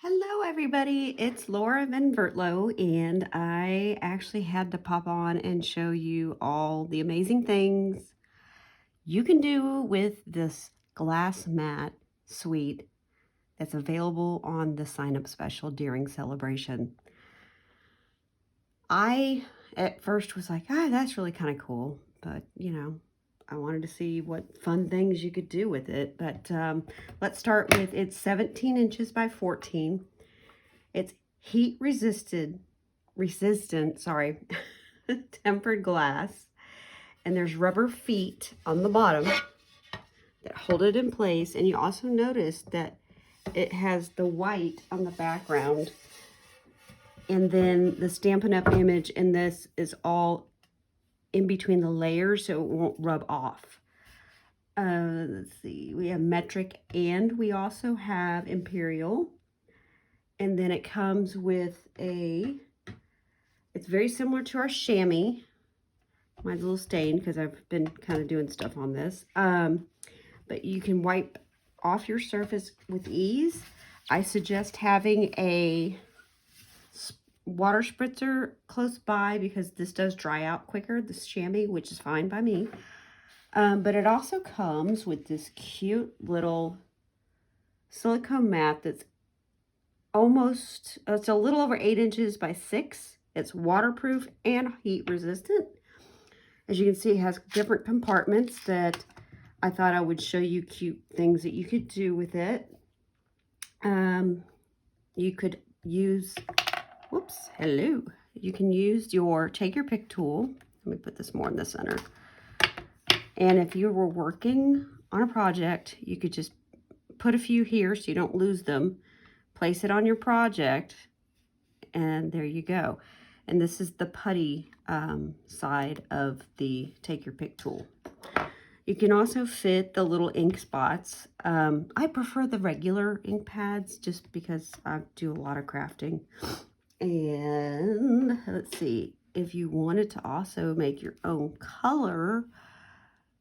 Hello everybody, it's Laura Van Vertlo, and I actually had to pop on and show you all the amazing things you can do with this glass mat suite that's available on the sign-up special during celebration. I at first was like, that's really kind of cool, but I wanted to see what fun things you could do with it. But let's start with, it's 17 inches by 14. It's heat resistant, sorry, tempered glass. And there's rubber feet on the bottom that hold it in place. And you also notice that it has the white on the background. And then the Stampin' Up! Image in this is all in between the layers so it won't rub off. Let's see, we have metric and we also have imperial. And then it comes with it's very similar to our chamois. Mine's a little stained because I've been kind of doing stuff on this. But you can wipe off your surface with ease. I suggest having a water spritzer close by because this does dry out quicker, this chamois, which is fine by me. But it also comes with this cute little silicone mat that's it's a little over 8 inches by 6. It's waterproof and heat resistant. As you can see, it has different compartments that I thought I would show you cute things that you could do with it. You could use, you can use your take your pick tool. Let me put this more in the center. And if you were working on a project, you could just put a few here so you don't lose them. Place it on your project, and there you go. And this is the putty side of the take your pick tool. You can also fit the little ink spots. I prefer the regular ink pads just because I do a lot of crafting. And let's see, if you wanted to also make your own color,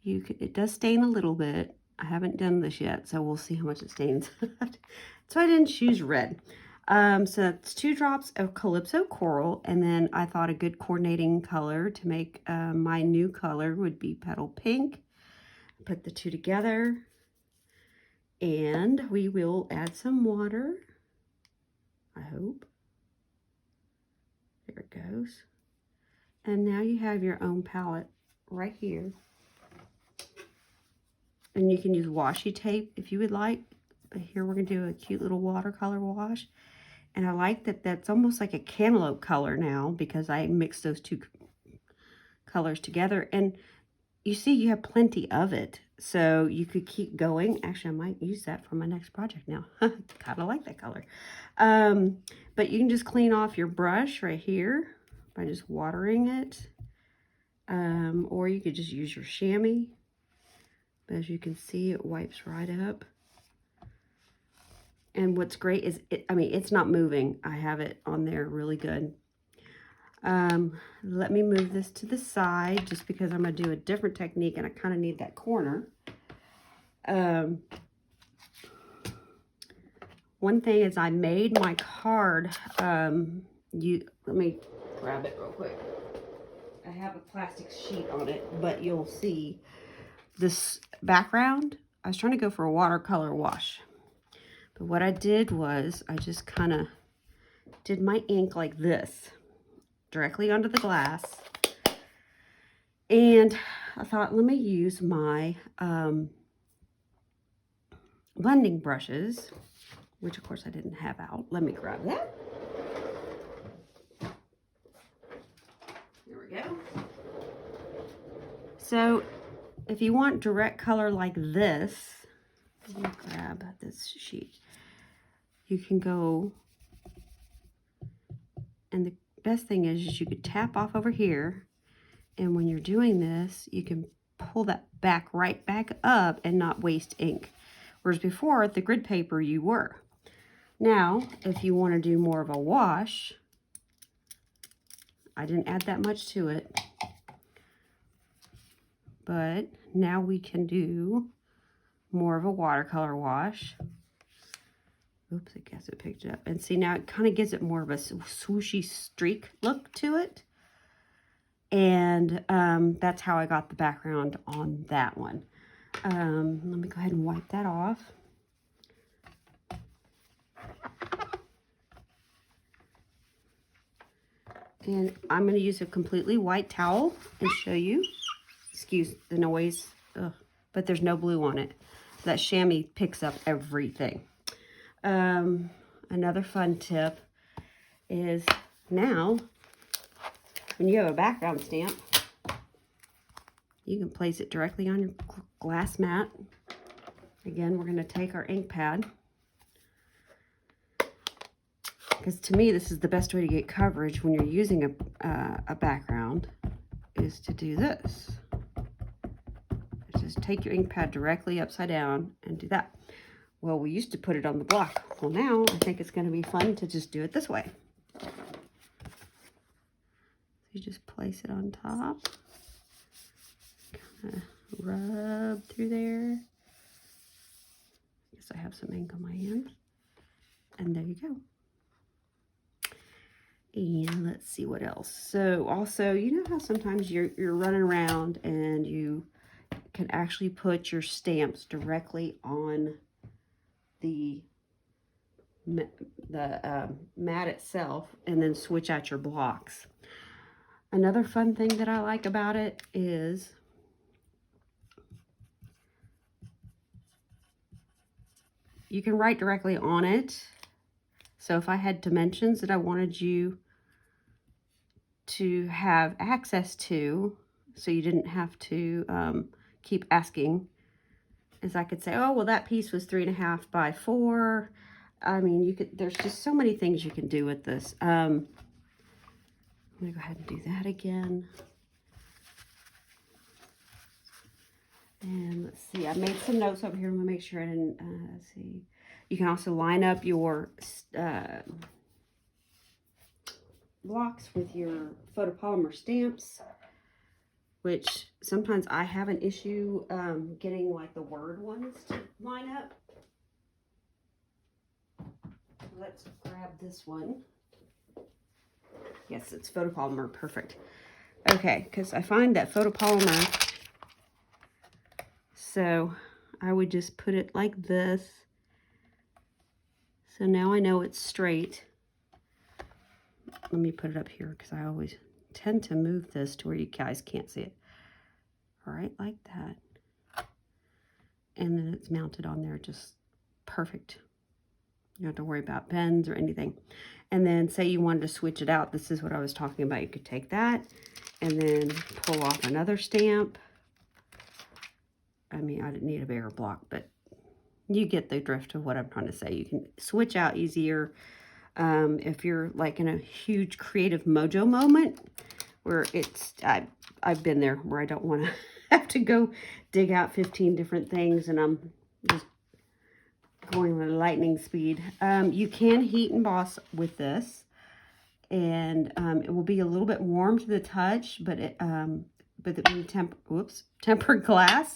you could. It does stain a little bit. I haven't done this yet, so we'll see how much it stains. So I didn't choose red. So that's 2 drops of Calypso Coral, and then I thought a good coordinating color to make my new color would be Petal Pink. Put the 2 together, and we will add some water, I hope. There it goes. And now you have your own palette right here. And you can use washi tape if you would like. But here we're going to do a cute little watercolor wash. And I like that that's almost like a cantaloupe color now because I mixed those 2 colors together. And you see you have plenty of it. So you could keep going. Actually, I might use that for my next project now. Kind of like that color. But you can just clean off your brush right here by just watering it. Or you could just use your chamois. But as you can see, it wipes right up. And what's great is, it's not moving. I have it on there really good. Let me move this to the side just because I'm going to do a different technique and I kind of need that corner. One thing is I made my card. Let me grab it real quick. I have a plastic sheet on it, but you'll see this background. I was trying to go for a watercolor wash. But what I did was I just kind of did my ink like this, directly onto the glass. And I thought, let me use my blending brushes, which of course I didn't have out. Let me grab that. There we go. So if you want direct color like this, let me grab this sheet. You can go, and the best thing is you could tap off over here, and when you're doing this, you can pull that back right back up and not waste ink. Whereas before, the grid paper, you were. Now, if you want to do more of a wash, I didn't add that much to it, but now we can do more of a watercolor wash. Oops, I guess it picked it up. And see, now it kind of gives it more of a swooshy streak look to it. And that's how I got the background on that one. Let me go ahead and wipe that off. And I'm going to use a completely white towel and show you. Excuse the noise, but there's no blue on it. That chamois picks up everything. Another fun tip is now, when you have a background stamp, you can place it directly on your glass mat. Again, we're going to take our ink pad, because to me this is the best way to get coverage when you're using a background, is to do this. Just take your ink pad directly upside down and do that. Well, we used to put it on the block. Well, now I think it's going to be fun to just do it this way. You just place it on top, kind of rub through there. I guess I have some ink on my hands. And there you go. And let's see what else. So also, you know how sometimes you're running around and you can actually put your stamps directly on the mat itself and then switch out your blocks. Another fun thing that I like about it is you can write directly on it. So if I had dimensions that I wanted you to have access to, so you didn't have to keep asking, is I could say, oh, well, that piece was 3.5 by 4. I mean, you could, there's just so many things you can do with this. I'm gonna go ahead and do that again. And let's see, I made some notes over here. I'm gonna make sure I didn't see. You can also line up your blocks with your photopolymer stamps, which sometimes I have an issue getting like the word ones to line up. Let's grab this one. Yes, it's photopolymer, perfect. Okay, because I find that photopolymer, so I would just put it like this. So now I know it's straight. Let me put it up here because I always tend to move this to where you guys can't see it. All right, like that. And then it's mounted on there just perfect. You don't have to worry about bends or anything. And then say you wanted to switch it out. This is what I was talking about. You could take that and then pull off another stamp. I mean, I didn't need a bigger block, but you get the drift of what I'm trying to say. You can switch out easier if you're like in a huge creative mojo moment where it's, I've been there where I don't want to have to go dig out 15 different things and I'm just going at lightning speed. You can heat emboss with this, and it will be a little bit warm to the touch, but it tempered glass,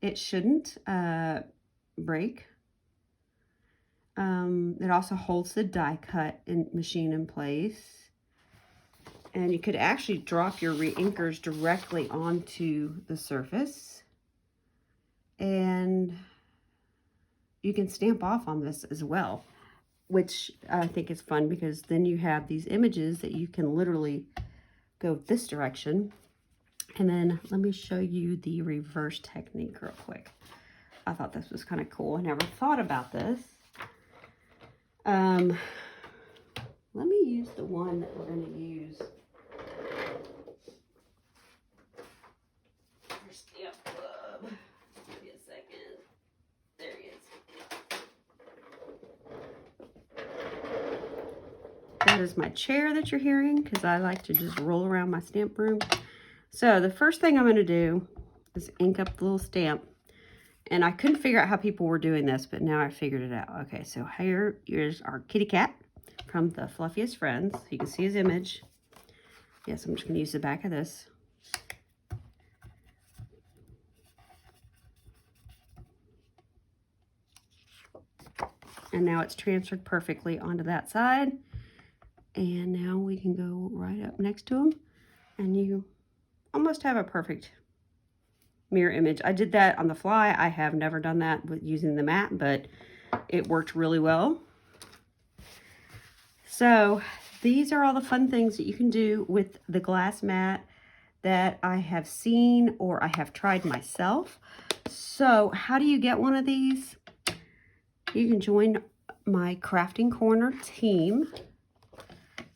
it shouldn't break. It also holds the die cut and machine in place. And you could actually drop your re-inkers directly onto the surface. And you can stamp off on this as well, which I think is fun because then you have these images that you can literally go this direction. And then let me show you the reverse technique real quick. I thought this was kind of cool. I never thought about this. Let me use the one that we're going to use. Stamp Club. Give me a second. There he is. That is my chair that you're hearing because I like to just roll around my stamp room. So the first thing I'm going to do is ink up the little stamp. And I couldn't figure out how people were doing this, but now I figured it out. Okay, so here's our kitty cat from the Fluffiest Friends. You can see his image. Yes, I'm just going to use the back of this. And now it's transferred perfectly onto that side. And now we can go right up next to them, and you almost have a perfect mirror image. I did that on the fly. I have never done that with using the mat, but it worked really well. So these are all the fun things that you can do with the glass mat that I have seen or I have tried myself. So how do you get one of these? You can join my Crafting Corner team.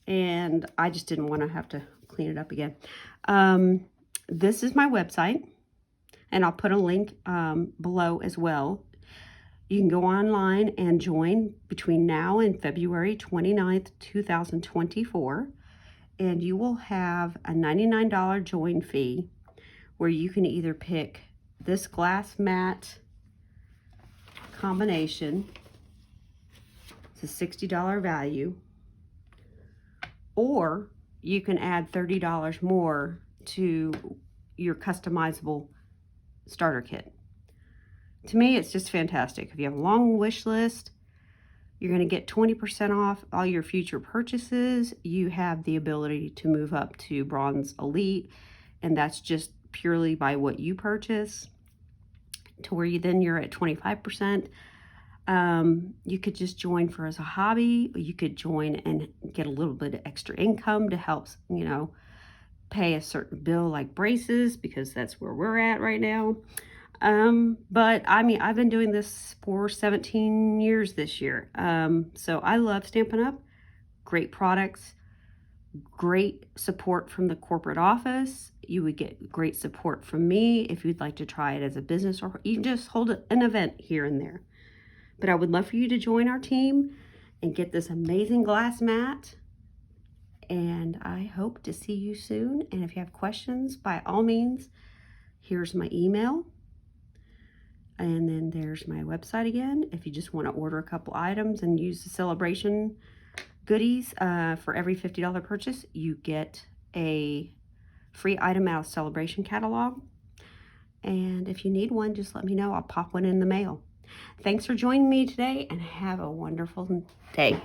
And I just didn't want to have to clean it up again. This is my website, and I'll put a link below as well. You can go online and join between now and February 29th, 2024, and you will have a $99 join fee where you can either pick this glass mat combination. It's a $60 value. Or you can add $30 more to your customizable starter kit. To me, it's just fantastic. If you have a long wish list, you're going to get 20% off all your future purchases. You have the ability to move up to Bronze Elite, and that's just purely by what you purchase, to where you're at 25%. You could just join for as a hobby. You could join and get a little bit of extra income to help, you know, pay a certain bill like braces, because that's where we're at right now. But I mean, I've been doing this for 17 years this year. So I love Stampin' Up. Great products, great support from the corporate office. You would get great support from me if you'd like to try it as a business, or even just hold an event here and there. But I would love for you to join our team and get this amazing glass mat. And I hope to see you soon. And if you have questions, by all means, here's my email. And then there's my website again. If you just want to order a couple items and use the celebration goodies, for every $50 purchase, you get a free item out of Celebration catalog. And if you need one, just let me know. I'll pop one in the mail. Thanks for joining me today, and have a wonderful day.